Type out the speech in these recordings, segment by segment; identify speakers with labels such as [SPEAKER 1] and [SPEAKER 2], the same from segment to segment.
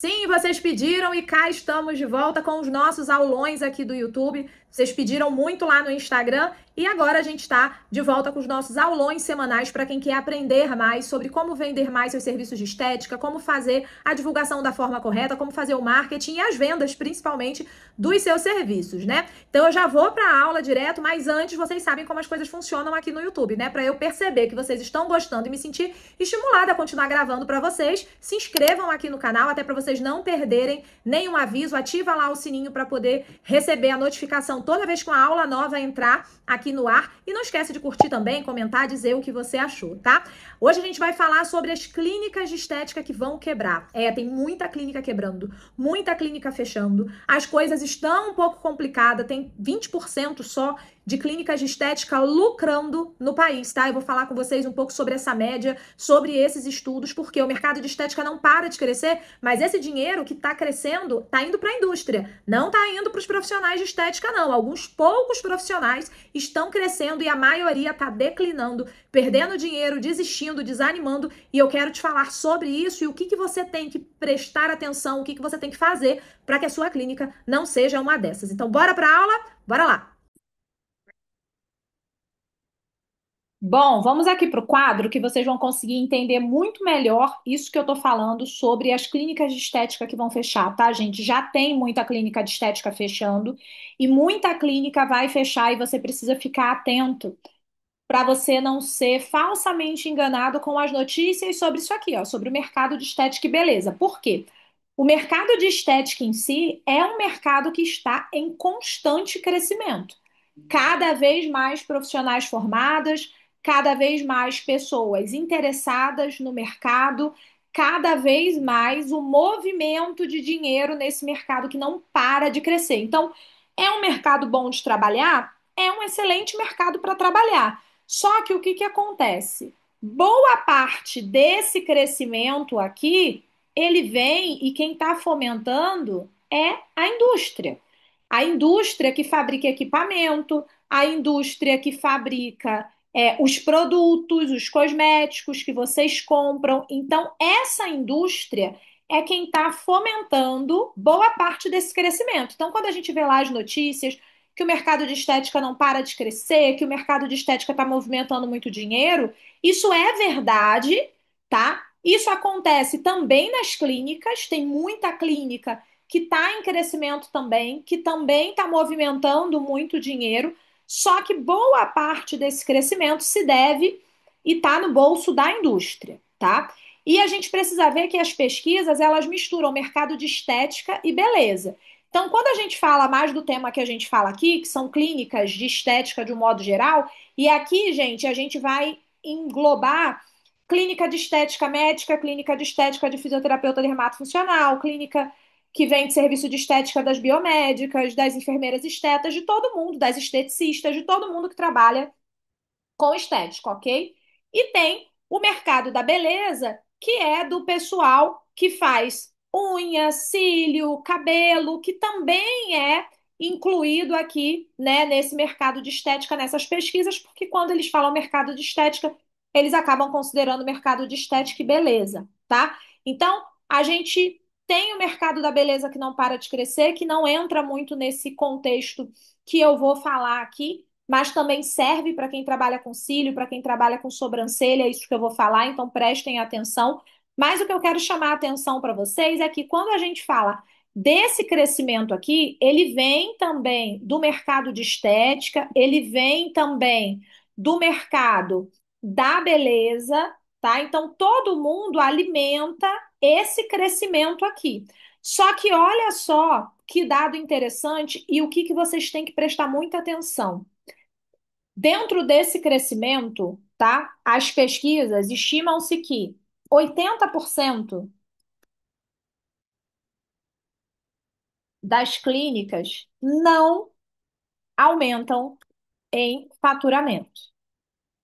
[SPEAKER 1] Sim, vocês pediram e cá estamos de volta com os nossos aulões aqui do YouTube. Vocês pediram muito lá no Instagram e agora a gente está de volta com os nossos aulões semanais para quem quer aprender mais sobre como vender mais seus serviços de estética, como fazer a divulgação da forma correta, como fazer o marketing e as vendas, principalmente, dos seus serviços, né? Então eu já vou para a aula direto, mas antes vocês sabem como as coisas funcionam aqui no YouTube, né? Para eu perceber que vocês estão gostando e me sentir estimulada a continuar gravando para vocês, se inscrevam aqui no canal, até para vocês não perderem nenhum aviso, ativa lá o sininho para poder receber a notificação toda vez que uma aula nova entrar aqui no ar. E não esquece de curtir também, comentar, dizer o que você achou, tá? Hoje a gente vai falar sobre as clínicas de estética que vão quebrar. Tem muita clínica quebrando, muita clínica fechando. As coisas estão um pouco complicadas, tem 20% só de clínicas de estética lucrando no país, tá? Eu vou falar com vocês um pouco sobre essa média, sobre esses estudos, porque o mercado de estética não para de crescer, mas esse dinheiro que está crescendo está indo para a indústria, não está indo para os profissionais de estética, não. Alguns poucos profissionais estão crescendo e a maioria está declinando, perdendo dinheiro, desistindo, desanimando, e eu quero te falar sobre isso e o que você tem que prestar atenção, o que você tem que fazer para que a sua clínica não seja uma dessas. Então, bora para a aula? Bora lá! Bom, vamos aqui para o quadro que vocês vão conseguir entender muito melhor isso que eu estou falando sobre as clínicas de estética que vão fechar, tá, gente? Já tem muita clínica de estética fechando e muita clínica vai fechar e você precisa ficar atento para você não ser falsamente enganado com as notícias sobre isso aqui, ó, sobre o mercado de estética e beleza. Por quê? O mercado de estética em si é um mercado que está em constante crescimento. Cada vez mais profissionais formadas, cada vez mais pessoas interessadas no mercado, cada vez mais o movimento de dinheiro nesse mercado que não para de crescer. Então, é um mercado bom de trabalhar? É um excelente mercado para trabalhar. Só que o que acontece? Boa parte desse crescimento aqui, ele vem e quem está fomentando é a indústria. A indústria que fabrica equipamento, a indústria que fabrica os produtos, os cosméticos que vocês compram. Então, essa indústria é quem está fomentando boa parte desse crescimento. Então, quando a gente vê lá as notícias que o mercado de estética não para de crescer, que o mercado de estética está movimentando muito dinheiro, isso é verdade, tá? Isso acontece também nas clínicas, tem muita clínica que está em crescimento também, que também está movimentando muito dinheiro, só que boa parte desse crescimento se deve e está no bolso da indústria, tá? E a gente precisa ver que as pesquisas, elas misturam mercado de estética e beleza. Então, quando a gente fala mais do tema que a gente fala aqui, que são clínicas de estética de um modo geral, e aqui, gente, a gente vai englobar clínica de estética médica, clínica de estética de fisioterapeuta dermatofuncional, clínica que vende serviço de estética das biomédicas, das enfermeiras estetas, de todo mundo, das esteticistas, de todo mundo que trabalha com estética, ok? E tem o mercado da beleza, que é do pessoal que faz unha, cílio, cabelo, que também é incluído aqui, né, nesse mercado de estética, nessas pesquisas, porque quando eles falam mercado de estética, eles acabam considerando mercado de estética e beleza, tá? Então, a gente tem o mercado da beleza que não para de crescer, que não entra muito nesse contexto que eu vou falar aqui, mas também serve para quem trabalha com cílio, para quem trabalha com sobrancelha, é isso que eu vou falar, então prestem atenção. Mas o que eu quero chamar a atenção para vocês é que quando a gente fala desse crescimento aqui, ele vem também do mercado de estética, ele vem também do mercado da beleza, tá? Então todo mundo alimenta esse crescimento aqui. Só que olha só que dado interessante e o que vocês têm que prestar muita atenção. Dentro desse crescimento, tá? As pesquisas estimam-se que 80% das clínicas não aumentam em faturamento.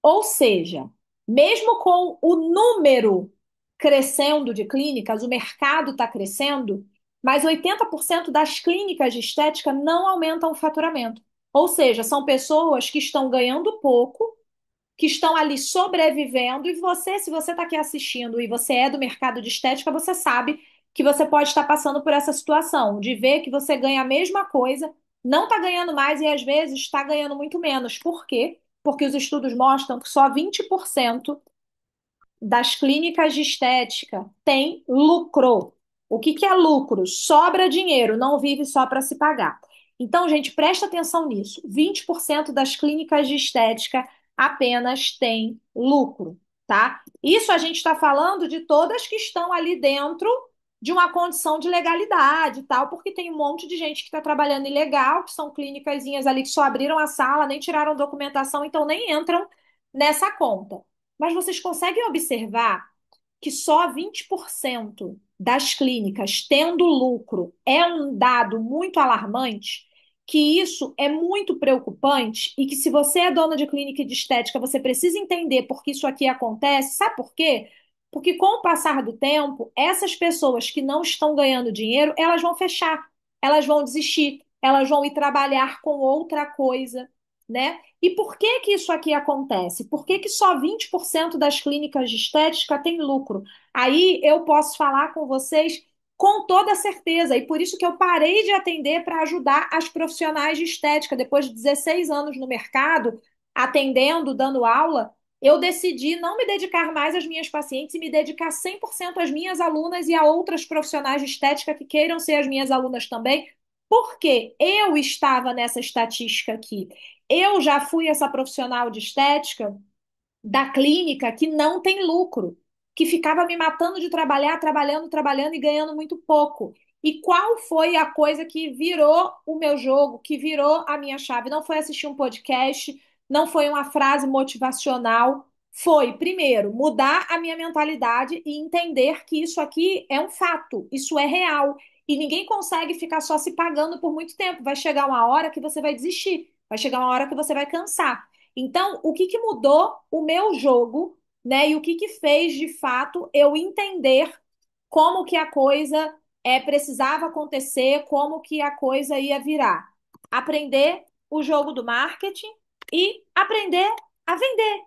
[SPEAKER 1] Ou seja, mesmo com o número crescendo de clínicas, o mercado está crescendo, mas 80% das clínicas de estética não aumentam o faturamento. Ou seja, são pessoas que estão ganhando pouco, que estão ali sobrevivendo, e você, se você está aqui assistindo e você é do mercado de estética, você sabe que você pode estar passando por essa situação, de ver que você ganha a mesma coisa, não está ganhando mais e às vezes está ganhando muito menos. Por quê? Porque os estudos mostram que só 20% das clínicas de estética tem lucro. O que que é lucro? Sobra dinheiro, não vive só para se pagar. Então, gente, presta atenção nisso. 20% das clínicas de estética apenas tem lucro, tá? Isso a gente está falando de todas que estão ali dentro de uma condição de legalidade e tal, porque tem um monte de gente que está trabalhando ilegal, que são clínicazinhas ali que só abriram a sala, nem tiraram documentação, então nem entram nessa conta. Mas vocês conseguem observar que só 20% das clínicas tendo lucro é um dado muito alarmante, que isso é muito preocupante e que se você é dona de clínica de estética, você precisa entender por que isso aqui acontece. Sabe por quê? Porque com o passar do tempo, essas pessoas que não estão ganhando dinheiro, elas vão fechar, elas vão desistir, elas vão ir trabalhar com outra coisa, né? E por que que isso aqui acontece? Por que que só 20% das clínicas de estética têm lucro? Aí eu posso falar com vocês com toda certeza, e por isso que eu parei de atender para ajudar as profissionais de estética. Depois de 16 anos no mercado, atendendo, dando aula, eu decidi não me dedicar mais às minhas pacientes e me dedicar 100% às minhas alunas e a outras profissionais de estética que queiram ser as minhas alunas também, porque eu estava nessa estatística aqui. Eu já fui essa profissional de estética da clínica que não tem lucro, que ficava me matando de trabalhar, trabalhando, trabalhando e ganhando muito pouco. E qual foi a coisa que virou o meu jogo, que virou a minha chave? Não foi assistir um podcast, não foi uma frase motivacional, foi, primeiro, mudar a minha mentalidade e entender que isso aqui é um fato, isso é real. E ninguém consegue ficar só se pagando por muito tempo. Vai chegar uma hora que você vai desistir, vai chegar uma hora que você vai cansar. Então, o que que mudou o meu jogo, né? E o que que fez de fato eu entender como que a coisa precisava acontecer, como que a coisa ia virar? Aprender o jogo do marketing e aprender a vender,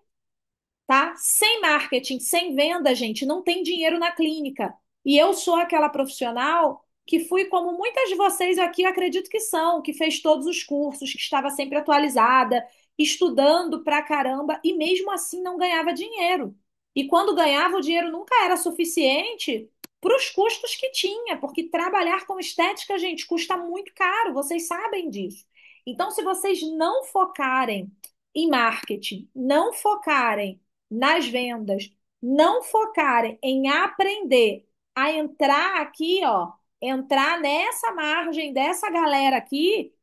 [SPEAKER 1] tá? Sem marketing, sem venda, gente, não tem dinheiro na clínica. E eu sou aquela profissional que fui como muitas de vocês aqui, eu acredito que são, que fez todos os cursos, que estava sempre atualizada, estudando pra caramba e mesmo assim não ganhava dinheiro. E quando ganhava, o dinheiro nunca era suficiente para os custos que tinha, porque trabalhar com estética, gente, custa muito caro, vocês sabem disso. Então, se vocês não focarem em marketing, não focarem nas vendas, não focarem em aprender a entrar aqui, ó, entrar nessa margem dessa galera aqui,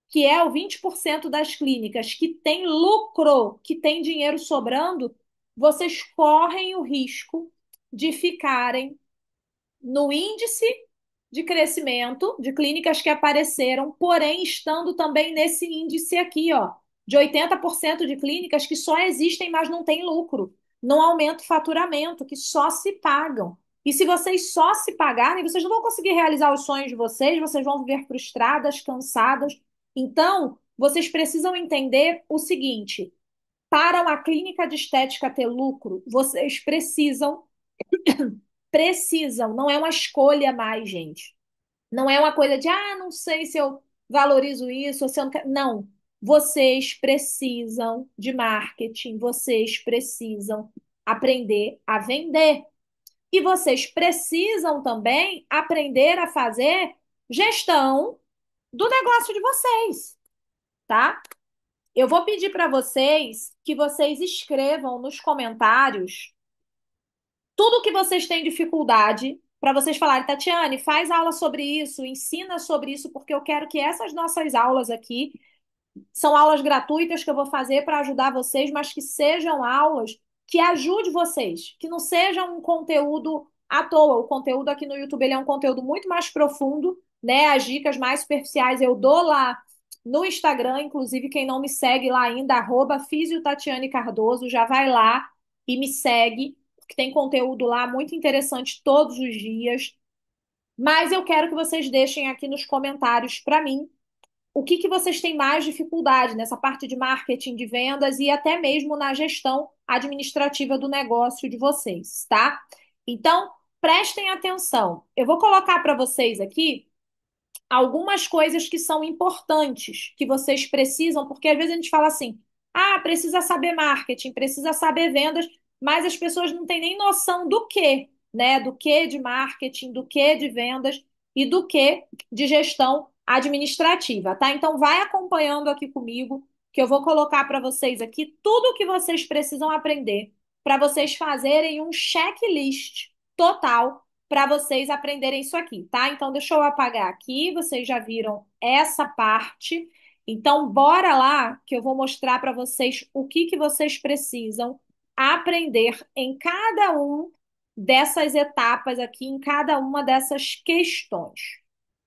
[SPEAKER 1] que é o 20% das clínicas que tem lucro, que tem dinheiro sobrando, vocês correm o risco de ficarem no índice de crescimento de clínicas que apareceram, porém estando também nesse índice aqui, ó, de 80% de clínicas que só existem, mas não têm lucro, não aumenta o faturamento, que só se pagam. E se vocês só se pagarem, vocês não vão conseguir realizar os sonhos de vocês vão viver frustradas, cansadas. Então, vocês precisam entender o seguinte: para uma clínica de estética ter lucro, vocês precisam, não é uma escolha mais, gente. Não é uma coisa de, não sei se eu valorizo isso ou se eu não quero. Não. Vocês precisam de marketing, vocês precisam aprender a vender. E vocês precisam também aprender a fazer gestão do negócio de vocês, tá? Eu vou pedir para vocês que vocês escrevam nos comentários tudo que vocês têm dificuldade para vocês falarem, Tatiane, faz aula sobre isso, ensina sobre isso, porque eu quero que essas nossas aulas aqui são aulas gratuitas que eu vou fazer para ajudar vocês, mas que sejam aulas que ajudem vocês, que não sejam um conteúdo à toa. O conteúdo aqui no YouTube ele é um conteúdo muito mais profundo, né? As dicas mais superficiais eu dou lá no Instagram, inclusive quem não me segue lá ainda, @fisiotatiane Cardoso, já vai lá e me segue, porque tem conteúdo lá muito interessante todos os dias. Mas eu quero que vocês deixem aqui nos comentários para mim o que que vocês têm mais dificuldade nessa parte de marketing, de vendas e até mesmo na gestão administrativa do negócio de vocês, tá? Então, prestem atenção. Eu vou colocar para vocês aqui algumas coisas que são importantes, que vocês precisam, porque às vezes a gente fala assim: ah, precisa saber marketing, precisa saber vendas, mas as pessoas não têm nem noção do que, né? Do que de marketing, do que de vendas e do que de gestão administrativa, tá? Então vai acompanhando aqui comigo, que eu vou colocar para vocês aqui tudo o que vocês precisam aprender para vocês fazerem um checklist total para vocês aprenderem isso aqui, tá? Então, deixa eu apagar aqui. Vocês já viram essa parte. Então, bora lá que eu vou mostrar para vocês o que que vocês precisam aprender em cada um dessas etapas aqui, em cada uma dessas questões.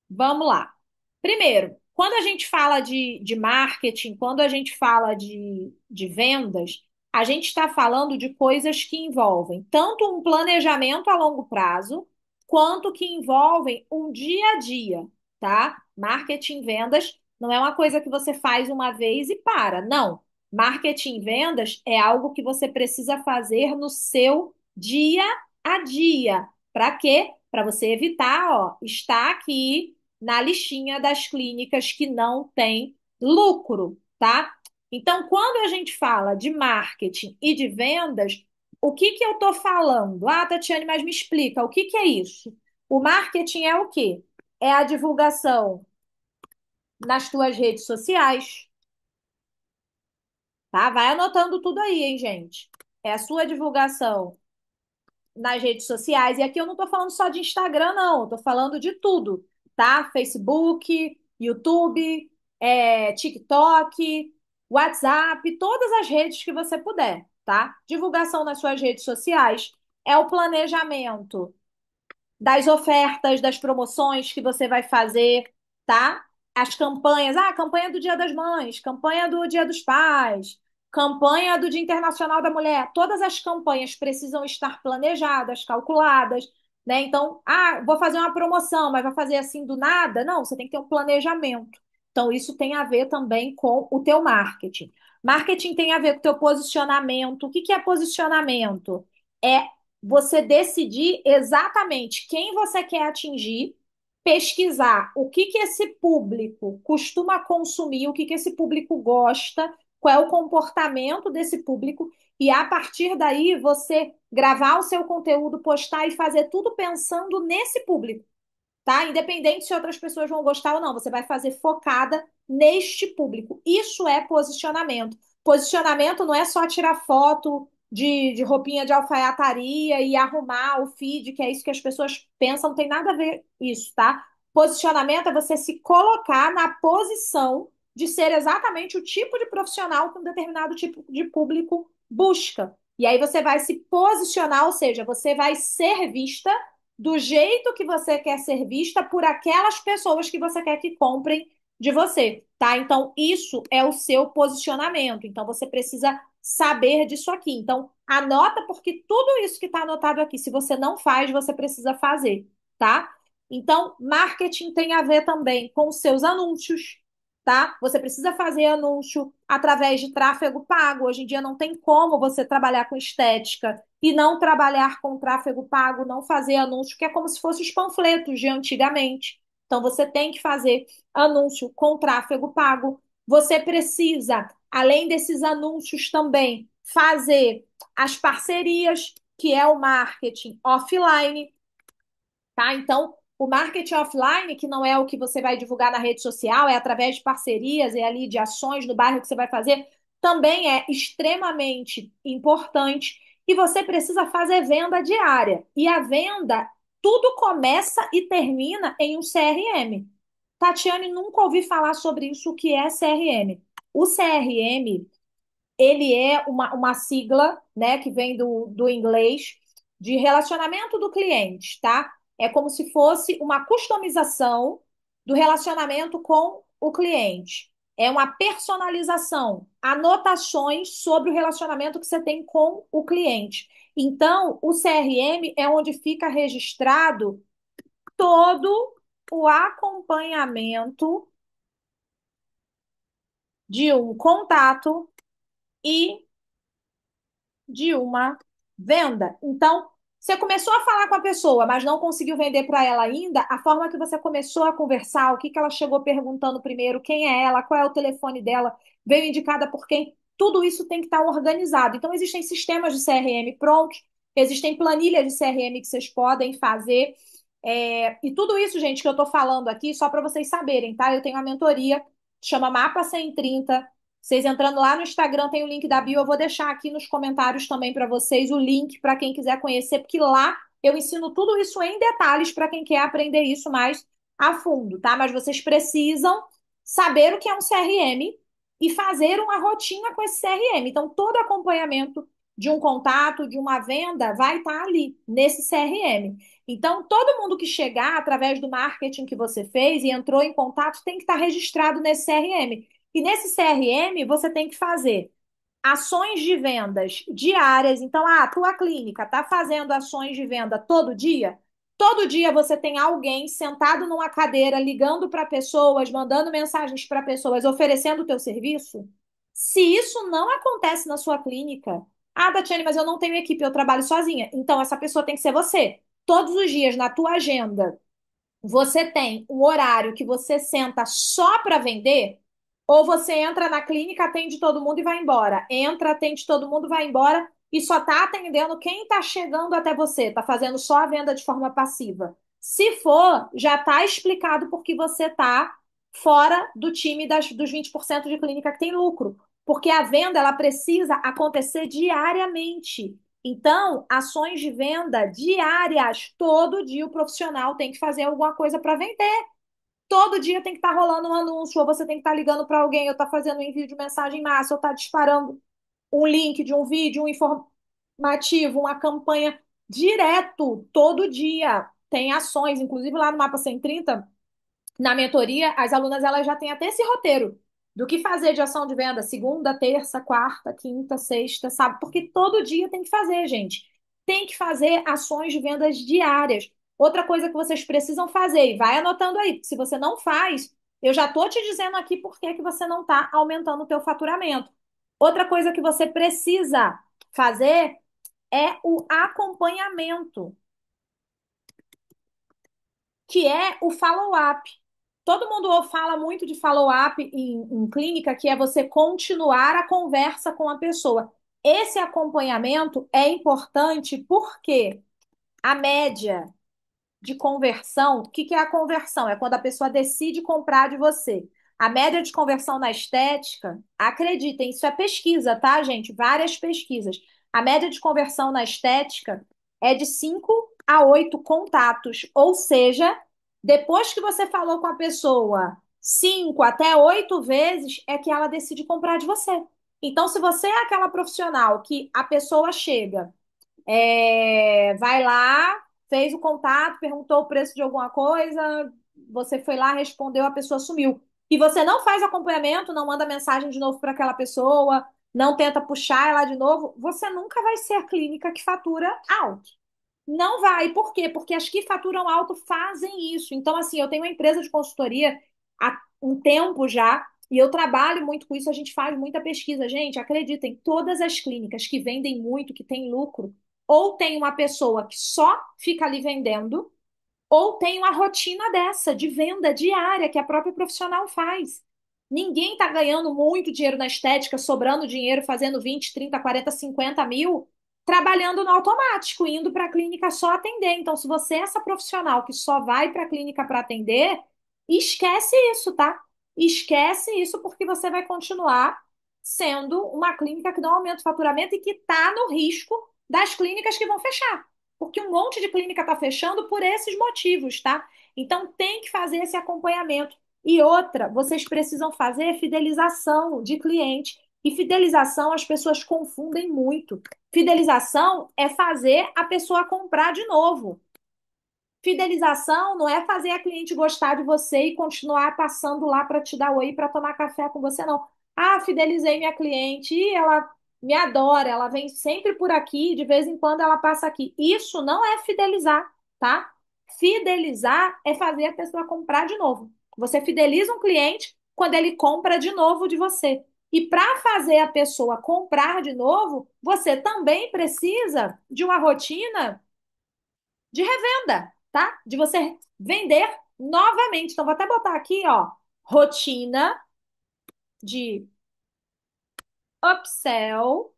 [SPEAKER 1] Vamos lá. Primeiro, quando a gente fala de marketing, quando a gente fala de vendas, a gente está falando de coisas que envolvem tanto um planejamento a longo prazo, quanto que envolvem um dia a dia, tá? Marketing, vendas não é uma coisa que você faz uma vez e para. Não. Marketing, vendas é algo que você precisa fazer no seu dia a dia. Para quê? Para você evitar, ó, estar aqui na listinha das clínicas que não têm lucro, tá? Então, quando a gente fala de marketing e de vendas, o que que eu estou falando? Ah, Tatiane, mas me explica, o que que é isso? O marketing é o quê? É a divulgação nas tuas redes sociais, tá? Vai anotando tudo aí, hein, gente? É a sua divulgação nas redes sociais. E aqui eu não estou falando só de Instagram, não. Estou falando de tudo, tá? Facebook, YouTube, TikTok, WhatsApp, todas as redes que você puder, tá? Divulgação nas suas redes sociais é o planejamento das ofertas, das promoções que você vai fazer, tá? As campanhas, campanha do Dia das Mães, campanha do Dia dos Pais, campanha do Dia Internacional da Mulher. Todas as campanhas precisam estar planejadas, calculadas, né? Então, vou fazer uma promoção, mas vai fazer assim do nada? Não, você tem que ter um planejamento. Então, isso tem a ver também com o teu marketing. Marketing tem a ver com o teu posicionamento. O que que é posicionamento? É você decidir exatamente quem você quer atingir, pesquisar o que que esse público costuma consumir, o que que esse público gosta, qual é o comportamento desse público, e a partir daí você gravar o seu conteúdo, postar e fazer tudo pensando nesse público, tá? Independente se outras pessoas vão gostar ou não, você vai fazer focada neste público. Isso é posicionamento. Posicionamento não é só tirar foto de roupinha de alfaiataria e arrumar o feed, que é isso que as pessoas pensam, não tem nada a ver isso, tá? Posicionamento é você se colocar na posição de ser exatamente o tipo de profissional que um determinado tipo de público busca. E aí você vai se posicionar, ou seja, você vai ser vista do jeito que você quer ser vista por aquelas pessoas que você quer que comprem de você, tá? Então, isso é o seu posicionamento. Então, você precisa saber disso aqui. Então, anota, porque tudo isso que está anotado aqui, se você não faz, você precisa fazer, tá? Então, marketing tem a ver também com os seus anúncios, tá? Você precisa fazer anúncio através de tráfego pago. Hoje em dia não tem como você trabalhar com estética e não trabalhar com tráfego pago, não fazer anúncio, que é como se fossem os panfletos de antigamente. Então, você tem que fazer anúncio com tráfego pago. Você precisa, além desses anúncios, também fazer as parcerias, que é o marketing offline, tá? Então, o marketing offline, que não é o que você vai divulgar na rede social, é através de parcerias, é ali de ações no bairro que você vai fazer, também é extremamente importante. E você precisa fazer venda diária. E a venda, tudo começa e termina em um CRM. Tatiane, nunca ouvi falar sobre isso, o que é CRM. O CRM ele é uma sigla, né, que vem do inglês, de relacionamento do cliente, tá? É como se fosse uma customização do relacionamento com o cliente. É uma personalização, anotações sobre o relacionamento que você tem com o cliente. Então, o CRM é onde fica registrado todo o acompanhamento de um contato e de uma venda. Então, Você começou a falar com a pessoa, mas não conseguiu vender para ela ainda, a forma que você começou a conversar, o que que ela chegou perguntando primeiro, quem é ela, qual é o telefone dela, veio indicada por quem, tudo isso tem que estar organizado. Então, existem sistemas de CRM prontos, existem planilhas de CRM que vocês podem fazer. E tudo isso, gente, que eu estou falando aqui, só para vocês saberem, tá? Eu tenho uma mentoria, chama Mapa 130. Vocês entrando lá no Instagram, tem o link da bio. Eu vou deixar aqui nos comentários também para vocês o link para quem quiser conhecer, porque lá eu ensino tudo isso em detalhes para quem quer aprender isso mais a fundo, tá? Mas vocês precisam saber o que é um CRM e fazer uma rotina com esse CRM. Então, todo acompanhamento de um contato, de uma venda, vai estar ali, nesse CRM. Então, todo mundo que chegar através do marketing que você fez e entrou em contato tem que estar registrado nesse CRM. E nesse CRM, você tem que fazer ações de vendas diárias. Então, a tua clínica está fazendo ações de venda todo dia? Todo dia você tem alguém sentado numa cadeira, ligando para pessoas, mandando mensagens para pessoas, oferecendo o teu serviço? Se isso não acontece na sua clínica, Tatiane, mas eu não tenho equipe, eu trabalho sozinha. Então, essa pessoa tem que ser você. Todos os dias na tua agenda, você tem um horário que você senta só para vender, ou você entra na clínica, atende todo mundo e vai embora. Entra, atende todo mundo, vai embora e só está atendendo quem está chegando até você, está fazendo só a venda de forma passiva. Se for, já está explicado por que você está fora do time dos 20% de clínica que tem lucro. Porque a venda ela precisa acontecer diariamente. Então, ações de venda diárias. Todo dia o profissional tem que fazer alguma coisa para vender. Todo dia tem que estar rolando um anúncio, ou você tem que estar ligando para alguém, ou estar fazendo um envio de mensagem em massa, ou estar disparando um link de um vídeo, um informativo, uma campanha direto, todo dia. Tem ações, inclusive lá no Mapa 130 na mentoria, as alunas elas já têm até esse roteiro do que fazer de ação de venda segunda, terça, quarta, quinta, sexta, sábado, porque todo dia tem que fazer, gente. Tem que fazer ações de vendas diárias. Outra coisa que vocês precisam fazer, e vai anotando aí, se você não faz, eu já estou te dizendo aqui por que que você não está aumentando o teu faturamento. Outra coisa que você precisa fazer é o acompanhamento, que é o follow-up. Todo mundo fala muito de follow-up em clínica, que é você continuar a conversa com a pessoa. Esse acompanhamento é importante porque a média de conversão, o que que é a conversão? É quando a pessoa decide comprar de você. A média de conversão na estética, acreditem, isso é pesquisa, tá, gente? Várias pesquisas. A média de conversão na estética é de 5 a 8 contatos, ou seja, depois que você falou com a pessoa 5 até 8 vezes, é que ela decide comprar de você. Então, se você é aquela profissional que a pessoa chega vai lá, fez o contato, perguntou o preço de alguma coisa, você foi lá, respondeu, a pessoa sumiu. E você não faz acompanhamento, não manda mensagem de novo para aquela pessoa, não tenta puxar ela de novo, você nunca vai ser a clínica que fatura alto. Não vai. Por quê? Porque as que faturam alto fazem isso. Então, assim, eu tenho uma empresa de consultoria há um tempo já, e eu trabalho muito com isso, a gente faz muita pesquisa. Gente, acreditem, todas as clínicas que vendem muito, que têm lucro, ou tem uma pessoa que só fica ali vendendo, ou tem uma rotina dessa de venda diária que a própria profissional faz. Ninguém está ganhando muito dinheiro na estética, sobrando dinheiro, fazendo 20, 30, 40, 50 mil, trabalhando no automático, indo para a clínica só atender. Então, se você é essa profissional que só vai para a clínica para atender, esquece isso, tá? Esquece isso porque você vai continuar sendo uma clínica que não aumenta o faturamento e que está no risco das clínicas que vão fechar. Porque um monte de clínica está fechando por esses motivos, tá? Então tem que fazer esse acompanhamento. E outra, vocês precisam fazer fidelização de cliente. E fidelização as pessoas confundem muito. Fidelização é fazer a pessoa comprar de novo. Fidelização não é fazer a cliente gostar de você e continuar passando lá para te dar oi para tomar café com você, não. Fidelizei minha cliente e ela me adora, ela vem sempre por aqui, de vez em quando ela passa aqui. Isso não é fidelizar, tá? Fidelizar é fazer a pessoa comprar de novo. Você fideliza um cliente quando ele compra de novo de você. E para fazer a pessoa comprar de novo, você também precisa de uma rotina de revenda, tá? De você vender novamente. Então, vou até botar aqui, ó, rotina de upsell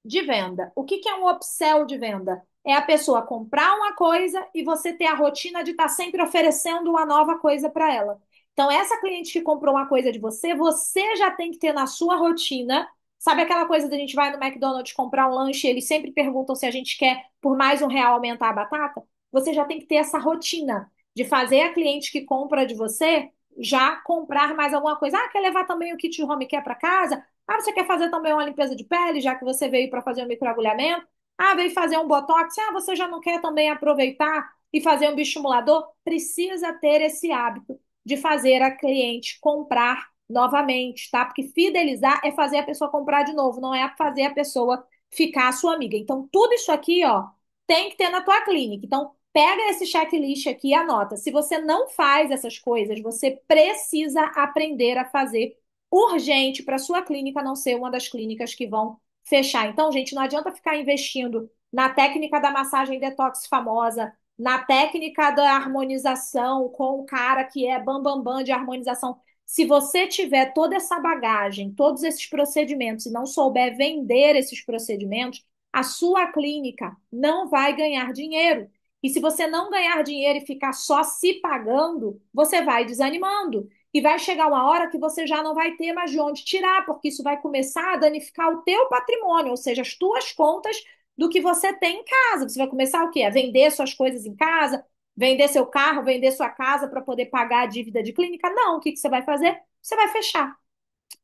[SPEAKER 1] de venda. O que que é um upsell de venda? É a pessoa comprar uma coisa e você ter a rotina de estar sempre oferecendo uma nova coisa para ela. Então, essa cliente que comprou uma coisa de você, você já tem que ter na sua rotina. Sabe aquela coisa da gente vai no McDonald's comprar um lanche e eles sempre perguntam se a gente quer, por mais R$ 1, aumentar a batata? Você já tem que ter essa rotina de fazer a cliente que compra de você já comprar mais alguma coisa. Ah, quer levar também o kit home care para casa? Ah, você quer fazer também uma limpeza de pele, já que você veio para fazer um microagulhamento? Ah, veio fazer um botox? Ah, você já não quer também aproveitar e fazer um bioestimulador? Precisa ter esse hábito de fazer a cliente comprar novamente, tá? Porque fidelizar é fazer a pessoa comprar de novo, não é fazer a pessoa ficar a sua amiga. Então, tudo isso aqui, ó, tem que ter na tua clínica. Então, pega esse checklist aqui e anota. Se você não faz essas coisas, você precisa aprender a fazer urgente para sua clínica não ser uma das clínicas que vão fechar. Então, gente, não adianta ficar investindo na técnica da massagem detox famosa, na técnica da harmonização com o cara que é bambambam bam, bam de harmonização. Se você tiver toda essa bagagem, todos esses procedimentos e não souber vender esses procedimentos, a sua clínica não vai ganhar dinheiro. E se você não ganhar dinheiro e ficar só se pagando, você vai desanimando. E vai chegar uma hora que você já não vai ter mais de onde tirar, porque isso vai começar a danificar o teu patrimônio, ou seja, as tuas contas do que você tem em casa. Você vai começar o quê? A vender suas coisas em casa, vender seu carro, vender sua casa para poder pagar a dívida de clínica? Não, o que que você vai fazer? Você vai fechar.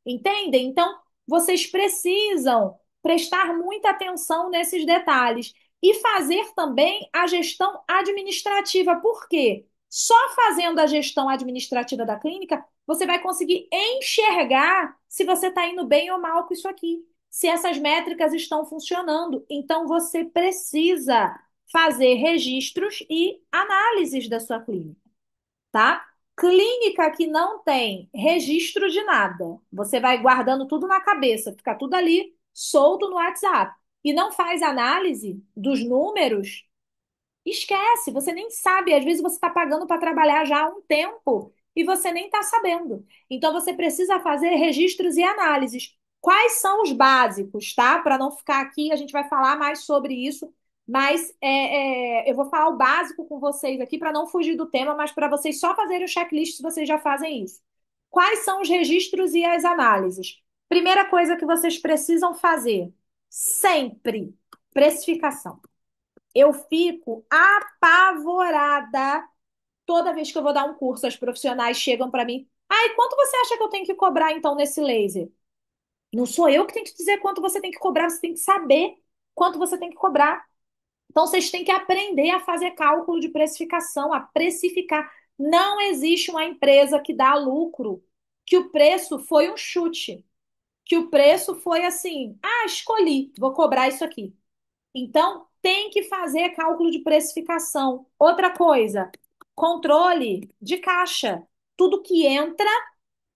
[SPEAKER 1] Entendem? Então, vocês precisam prestar muita atenção nesses detalhes e fazer também a gestão administrativa. Por quê? Só fazendo a gestão administrativa da clínica, você vai conseguir enxergar se você está indo bem ou mal com isso aqui, se essas métricas estão funcionando. Então, você precisa fazer registros e análises da sua clínica, tá? Clínica que não tem registro de nada, você vai guardando tudo na cabeça, fica tudo ali solto no WhatsApp e não faz análise dos números, esquece, você nem sabe. Às vezes você está pagando para trabalhar já há um tempo e você nem está sabendo. Então você precisa fazer registros e análises. Quais são os básicos, tá? Para não ficar aqui, a gente vai falar mais sobre isso, mas eu vou falar o básico com vocês aqui para não fugir do tema, mas para vocês só fazerem o checklist se vocês já fazem isso. Quais são os registros e as análises? Primeira coisa que vocês precisam fazer, sempre, precificação. Eu fico apavorada toda vez que eu vou dar um curso. As profissionais chegam para mim. Ai, quanto você acha que eu tenho que cobrar então nesse laser? Não sou eu que tenho que dizer quanto você tem que cobrar, você tem que saber quanto você tem que cobrar. Então vocês têm que aprender a fazer cálculo de precificação, a precificar. Não existe uma empresa que dá lucro que o preço foi um chute, que o preço foi assim: ah, escolhi, vou cobrar isso aqui. Então, tem que fazer cálculo de precificação. Outra coisa, controle de caixa. Tudo que entra,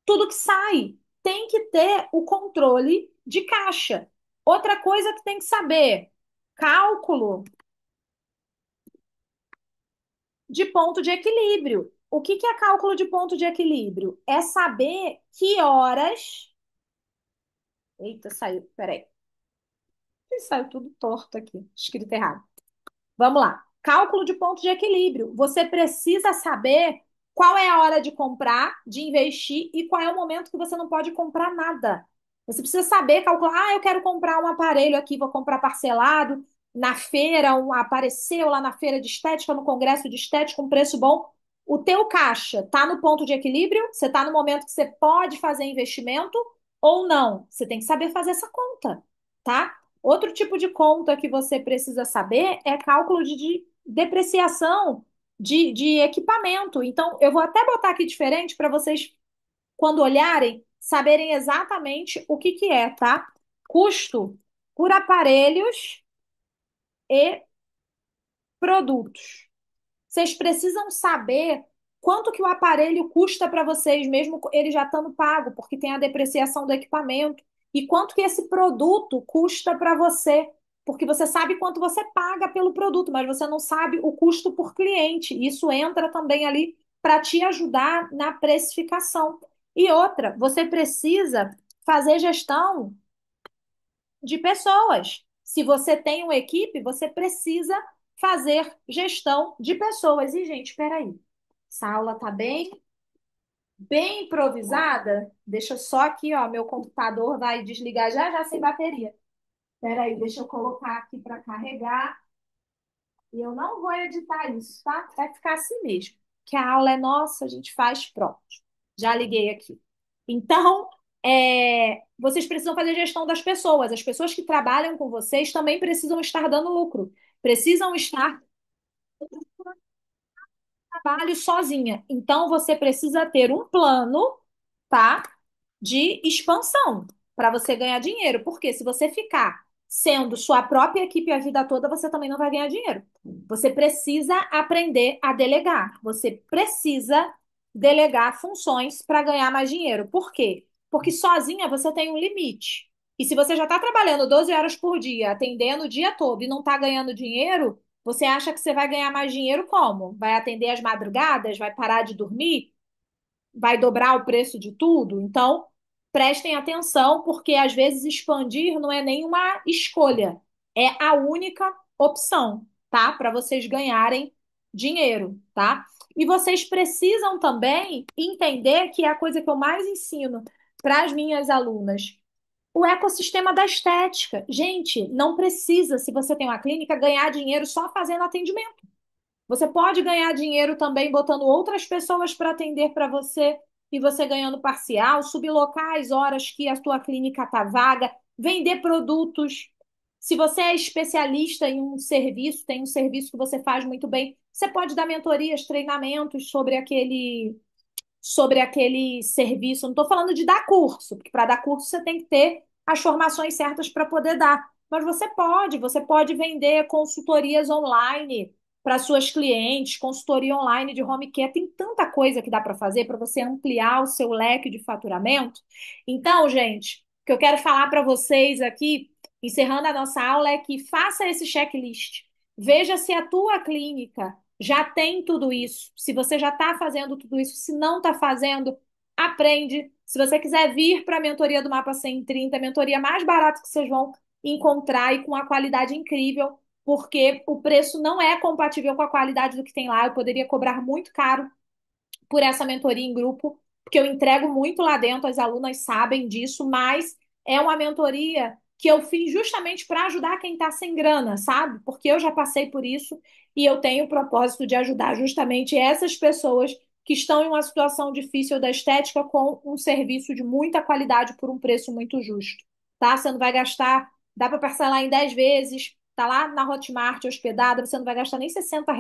[SPEAKER 1] tudo que sai. Tem que ter o controle de caixa. Outra coisa que tem que saber, cálculo de ponto de equilíbrio. O que que é cálculo de ponto de equilíbrio? É saber que horas. Eita, saiu, peraí. Saiu tudo torto aqui, escrito errado. Vamos lá. Cálculo de ponto de equilíbrio. Você precisa saber qual é a hora de comprar, de investir e qual é o momento que você não pode comprar nada. Você precisa saber calcular. Ah, eu quero comprar um aparelho aqui, vou comprar parcelado na feira, apareceu lá na feira de estética, no congresso de estética, um preço bom. O teu caixa está no ponto de equilíbrio? Você está no momento que você pode fazer investimento ou não? Você tem que saber fazer essa conta, tá? Outro tipo de conta que você precisa saber é cálculo de depreciação de equipamento. Então, eu vou até botar aqui diferente para vocês, quando olharem, saberem exatamente o que que é, tá? Custo por aparelhos e produtos. Vocês precisam saber quanto que o aparelho custa para vocês, mesmo ele já estando pago, porque tem a depreciação do equipamento, e quanto que esse produto custa para você. porque você sabe quanto você paga pelo produto, mas você não sabe o custo por cliente. Isso entra também ali para te ajudar na precificação. E outra, você precisa fazer gestão de pessoas. Se você tem uma equipe, você precisa fazer gestão de pessoas. E, gente, espera aí. Essa aula tá bem improvisada. Deixa só aqui, ó, meu computador vai desligar já já sem bateria. Espera aí, deixa eu colocar aqui para carregar. E eu não vou editar isso, tá? Vai ficar assim mesmo. Que a aula é nossa, a gente faz pronto. Já liguei aqui. Então, vocês precisam fazer gestão das pessoas. As pessoas que trabalham com vocês também precisam estar dando lucro. Precisam estar trabalho sozinha. Então, você precisa ter um plano, tá? De expansão para você ganhar dinheiro. Porque se você ficar sendo sua própria equipe a vida toda, você também não vai ganhar dinheiro. Você precisa aprender a delegar. Você precisa delegar funções para ganhar mais dinheiro. Por quê? Porque sozinha você tem um limite. E se você já está trabalhando 12 horas por dia, atendendo o dia todo e não está ganhando dinheiro, você acha que você vai ganhar mais dinheiro como? Vai atender as madrugadas? Vai parar de dormir? Vai dobrar o preço de tudo? Então, prestem atenção, porque às vezes expandir não é nenhuma escolha, é a única opção, tá? Para vocês ganharem dinheiro, tá? E vocês precisam também entender que é a coisa que eu mais ensino para as minhas alunas. O ecossistema da estética. Gente, não precisa, se você tem uma clínica, ganhar dinheiro só fazendo atendimento. Você pode ganhar dinheiro também botando outras pessoas para atender para você e você ganhando parcial, sublocar as horas que a sua clínica está vaga, vender produtos. Se você é especialista em um serviço, tem um serviço que você faz muito bem, você pode dar mentorias, treinamentos sobre aquele serviço. Não estou falando de dar curso, porque para dar curso você tem que ter as formações certas para poder dar. Mas você pode vender consultorias online para suas clientes, consultoria online de home care. Tem tanta coisa que dá para fazer para você ampliar o seu leque de faturamento. Então, gente, o que eu quero falar para vocês aqui, encerrando a nossa aula, é que faça esse checklist. Veja se a tua clínica já tem tudo isso. Se você já está fazendo tudo isso, se não está fazendo, aprende. Se você quiser vir para a mentoria do Mapa 130, a mentoria mais barata que vocês vão encontrar e com a qualidade incrível, porque o preço não é compatível com a qualidade do que tem lá. Eu poderia cobrar muito caro por essa mentoria em grupo, porque eu entrego muito lá dentro, as alunas sabem disso, mas é uma mentoria que eu fiz justamente para ajudar quem está sem grana, sabe? Porque eu já passei por isso e eu tenho o propósito de ajudar justamente essas pessoas que estão em uma situação difícil da estética com um serviço de muita qualidade por um preço muito justo, tá? Você não vai gastar, dá para parcelar em 10 vezes, tá lá na Hotmart hospedada, você não vai gastar nem R$ 60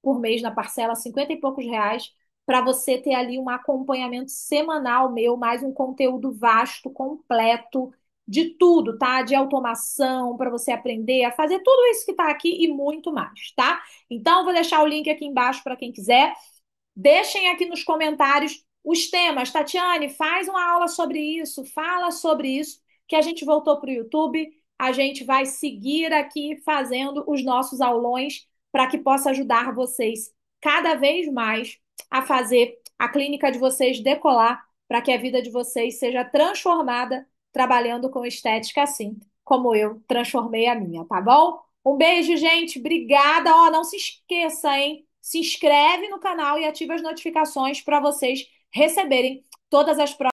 [SPEAKER 1] por mês na parcela, 50 e poucos reais para você ter ali um acompanhamento semanal meu, mais um conteúdo vasto, completo, de tudo, tá? De automação, para você aprender a fazer tudo isso que está aqui e muito mais, tá? Então, vou deixar o link aqui embaixo para quem quiser. Deixem aqui nos comentários os temas. Tatiane, faz uma aula sobre isso, fala sobre isso, que a gente voltou para o YouTube. A gente vai seguir aqui fazendo os nossos aulões para que possa ajudar vocês cada vez mais a fazer a clínica de vocês decolar, para que a vida de vocês seja transformada trabalhando com estética assim, como eu transformei a minha, tá bom? Um beijo, gente. Obrigada. Ó, não se esqueça, hein? Se inscreve no canal e ativa as notificações para vocês receberem todas as próximas